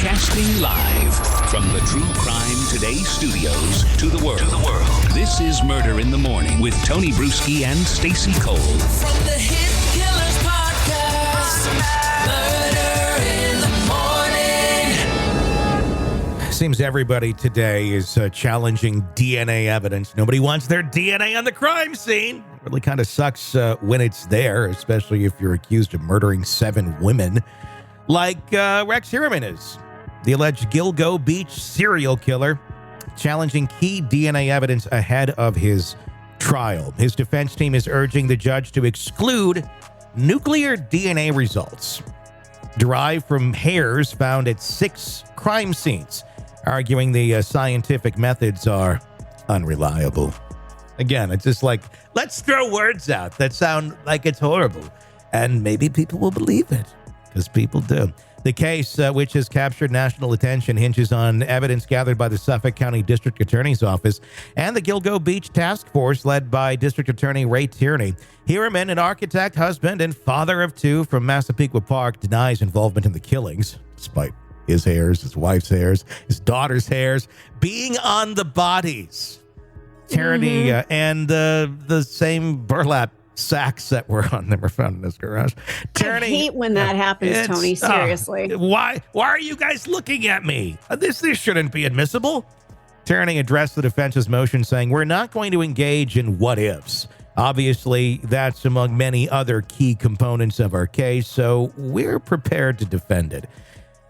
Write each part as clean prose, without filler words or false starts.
Broadcasting live from the True Crime Today studios to the world. This is Murder in the Morning with Tony Bruschi and Stacey Cole. From the Hit Killers Podcast, Murder in the Morning. Seems everybody today is challenging DNA evidence. Nobody wants their DNA on the crime scene. It really kind of sucks when it's there, especially if you're accused of murdering 7 women, like Rex Heuermann is. The alleged Gilgo Beach serial killer, challenging key DNA evidence ahead of his trial. His defense team is urging the judge to exclude nuclear DNA results derived from hairs found at 6 crime scenes, arguing the scientific methods are unreliable. Again, it's just like, let's throw words out that sound like it's horrible, and maybe people will believe it, because people do. The case, which has captured national attention, hinges on evidence gathered by the Suffolk County District Attorney's Office and the Gilgo Beach Task Force, led by District Attorney Ray Tierney. Heuermann, an architect, husband, and father of 2 from Massapequa Park, denies involvement in the killings, despite his hairs, his wife's hairs, his daughter's hairs being on the bodies. Tierney and the same burlap sacks that were found in his garage. I hate when that happens, Tony. Seriously. Why are you guys looking at me? This shouldn't be admissible. Tierney addressed the defense's motion, saying, "We're not going to engage in what ifs. Obviously, that's among many other key components of our case, so we're prepared to defend it."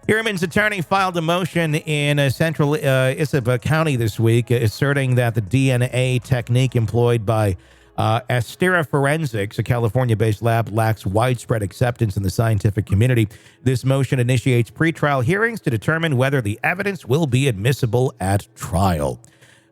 Heuermann's attorney filed a motion in Central Islip County this week, asserting that the DNA technique employed by Astrea Forensics, a California-based lab, lacks widespread acceptance in the scientific community. This motion initiates pretrial hearings to determine whether the evidence will be admissible at trial.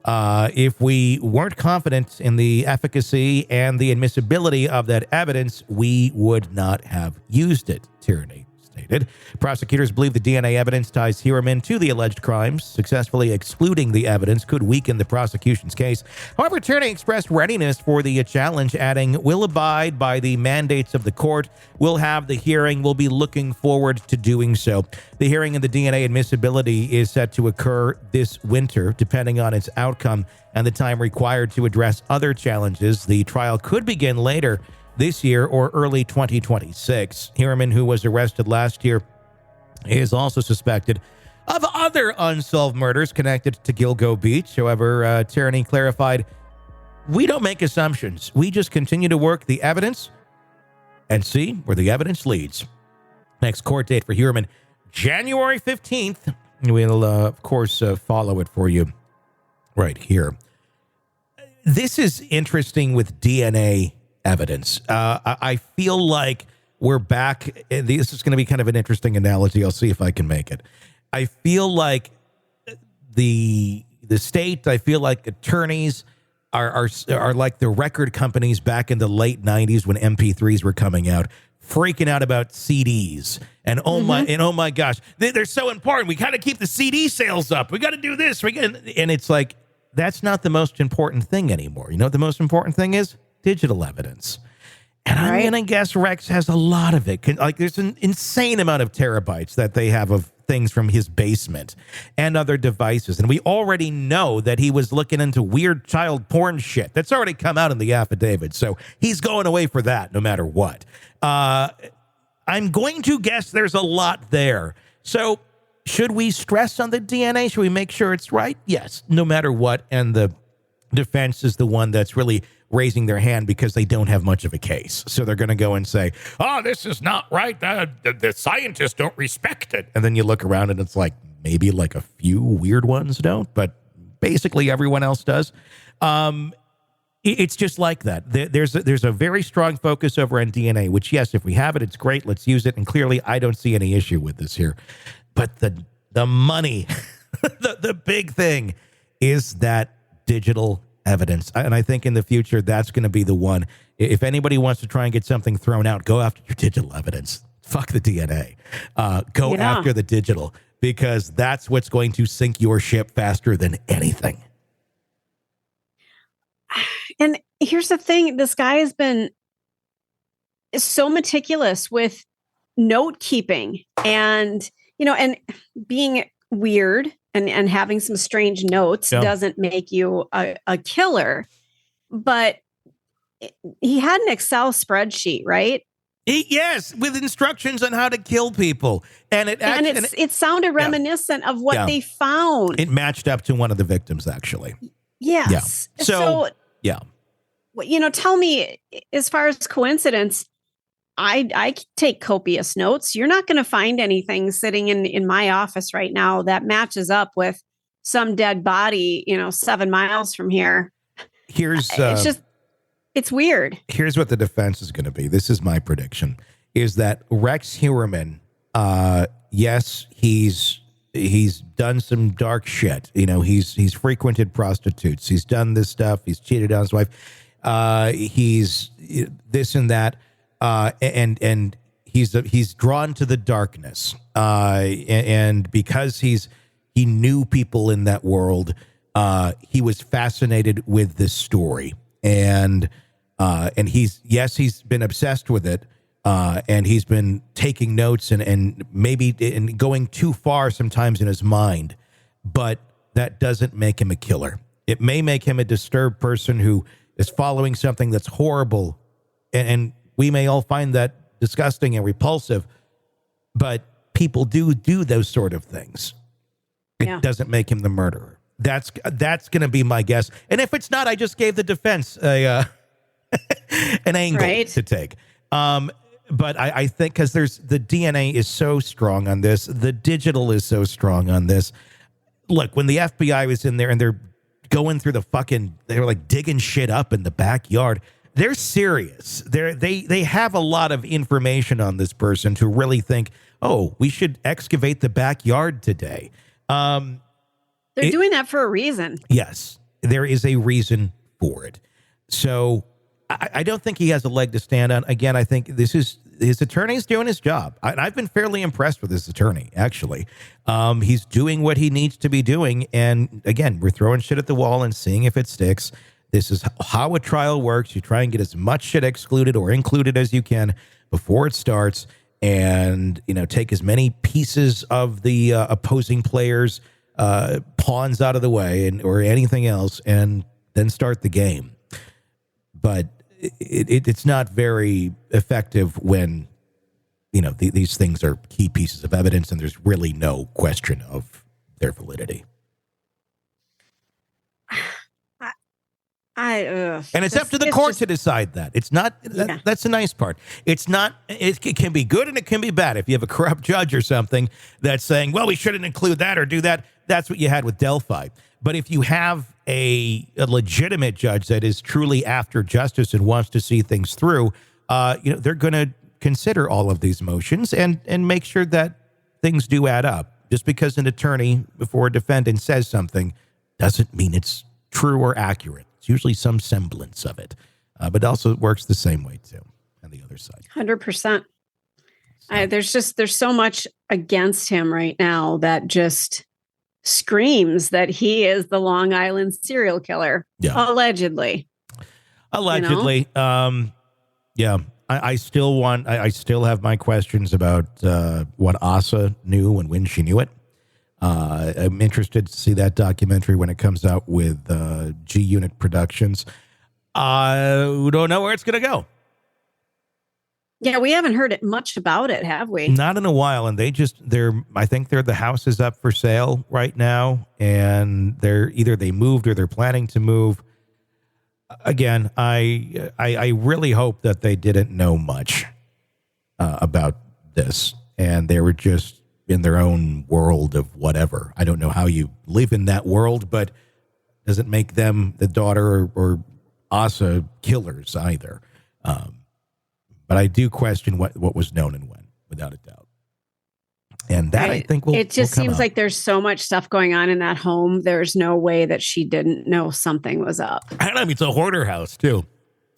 If we weren't confident in the efficacy and the admissibility of that evidence, we would not have used it, Tierney stated. Prosecutors believe the DNA evidence ties Heuermann to the alleged crimes. Successfully excluding the evidence could weaken the prosecution's case. However, Tierney expressed readiness for the challenge, adding, "We'll abide by the mandates of the court. We'll have the hearing. We'll be looking forward to doing so." The hearing of the DNA admissibility is set to occur this winter, depending on its outcome and the time required to address other challenges. The trial could begin later this year or early 2026. Heuermann, who was arrested last year, is also suspected of other unsolved murders connected to Gilgo Beach. However, Tierney clarified, "We don't make assumptions. We just continue to work the evidence and see where the evidence leads." Next court date for Heuermann, January 15th. We'll, of course, follow it for you right here. This is interesting with DNA evidence. I feel like we're back. This is going to be kind of an interesting analogy. I'll see if I can make it. I feel like the state, I feel like attorneys are like the record companies back in the late 90s when MP3s were coming out, freaking out about CDs. And oh my gosh, they're so important. We got to keep the CD sales up. We got to do this. And it's like, that's not the most important thing anymore. You know what the most important thing is? Digital evidence. And I'm going to guess Rex has a lot of it. Like, there's an insane amount of terabytes that they have of things from his basement and other devices. And we already know that he was looking into weird child porn shit. That's already come out in the affidavit. So he's going away for that no matter what. I'm going to guess there's a lot there. So should we stress on the DNA? Should we make sure it's right? Yes, no matter what. And the defense is the one that's really raising their hand because they don't have much of a case. So they're going to go and say, "Oh, this is not right. The scientists don't respect it." And then you look around and it's like, maybe like a few weird ones don't, but basically everyone else does. It's just like that. There's a very strong focus over on DNA, which, yes, if we have it, it's great. Let's use it. And clearly I don't see any issue with this here. But the money, the big thing is that digital evidence. And I think in the future, that's going to be the one. If anybody wants to try and get something thrown out, go after your digital evidence. Fuck the DNA. Go after the digital, because that's what's going to sink your ship faster than anything. And here's the thing. This guy has been so meticulous with note keeping and and being weird and having some strange notes doesn't make you a killer. But he had an Excel spreadsheet, right? Yes, with instructions on how to kill people. It sounded reminiscent of what they found. It matched up to one of the victims, actually. Yes. Yeah. So tell me, as far as coincidence, I take copious notes. You're not going to find anything sitting in my office right now that matches up with some dead body, 7 miles from here. It's weird. Here's what the defense is going to be. This is my prediction, is that Rex Heuermann, yes, he's done some dark shit. He's frequented prostitutes. He's done this stuff. He's cheated on his wife. He's this and that. And he's drawn to the darkness. And because he knew people in that world, he was fascinated with this story. And he's been obsessed with it. And he's been taking notes and maybe going too far sometimes in his mind, but that doesn't make him a killer. It may make him a disturbed person who is following something that's horrible. And we may all find that disgusting and repulsive, but people do those sort of things. It doesn't make him the murderer. That's going to be my guess. And if it's not, I just gave the defense an angle to take. But I think because the DNA is so strong on this, the digital is so strong on this. Look, when the FBI was in there and they're going through they were like digging shit up in the backyard. They're serious. They have a lot of information on this person to really think, oh, we should excavate the backyard today. They're doing that for a reason. Yes, there is a reason for it. So I don't think he has a leg to stand on. Again, I think his attorney's doing his job. I've been fairly impressed with his attorney, actually. He's doing what he needs to be doing. And again, we're throwing shit at the wall and seeing if it sticks. This is how a trial works. You try and get as much shit excluded or included as you can before it starts, and take as many pieces of the opposing players' pawns out of the way or anything else, and then start the game. But it's not very effective when these things are key pieces of evidence and there's really no question of their validity. And it's up to the court to decide that. It's not, that's the nice part. It's not, it can be good and it can be bad. If you have a corrupt judge or something that's saying, well, we shouldn't include that or do that, that's what you had with Delphi. But if you have a legitimate judge that is truly after justice and wants to see things through, they're going to consider all of these motions and make sure that things do add up. Just because an attorney before a defendant says something doesn't mean it's true or accurate. It's usually some semblance of it, but also it works the same way too on the other side. 100%. There's so much against him right now that just screams that he is the Long Island serial killer. Yeah. Allegedly. Yeah. I still have my questions about what Asa knew and when she knew it. I'm interested to see that documentary when it comes out with G Unit Productions. We don't know where it's going to go. Yeah, we haven't heard much about it, have we? Not in a while. And I think the house is up for sale right now. And they moved or they're planning to move. Again, I really hope that they didn't know much about this. And they were just in their own world of whatever. I don't know how you live in that world, but doesn't make them, the daughter or Asa, killers either. But I do question what was known and when, without a doubt. And that I think will. It just seems like there's so much stuff going on in that home. There's no way that she didn't know something was up. I don't know. It's a hoarder house too.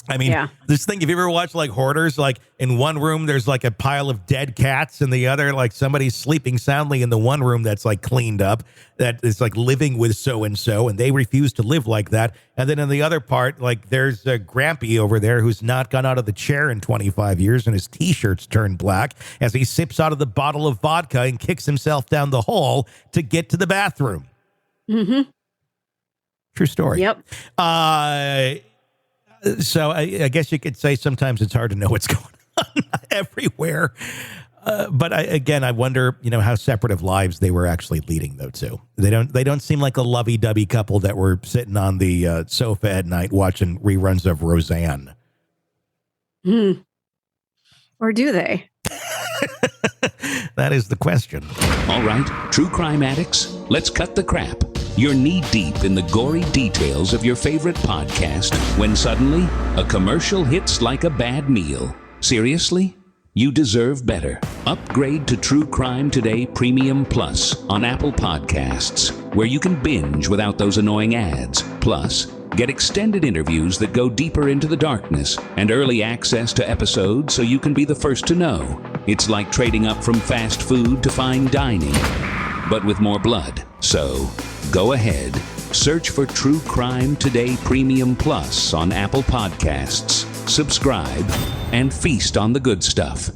I mean, this thing, if you ever watch like Hoarders, like in one room, there's like a pile of dead cats, and the other, like somebody's sleeping soundly in the one room that's like cleaned up, that is like living with so-and-so, and they refuse to live like that. And then in the other part, like there's a Grampy over there who's not gone out of the chair in 25 years, and his T-shirt's turned black as he sips out of the bottle of vodka and kicks himself down the hall to get to the bathroom. Mm-hmm. True story. Yep. So I guess you could say sometimes it's hard to know what's going on everywhere. But I wonder, how separate of lives they were actually leading, though, too. They don't seem like a lovey-dovey couple that were sitting on the sofa at night watching reruns of Roseanne. Or do they? That is the question. All right, true crime addicts, let's cut the crap. You're knee-deep in the gory details of your favorite podcast when suddenly a commercial hits like a bad meal. Seriously? You deserve better. Upgrade to True Crime Today Premium Plus on Apple Podcasts, where you can binge without those annoying ads. Plus, get extended interviews that go deeper into the darkness and early access to episodes so you can be the first to know. It's like trading up from fast food to fine dining, but with more blood. So, go ahead, search for True Crime Today Premium Plus on Apple Podcasts, subscribe, and feast on the good stuff.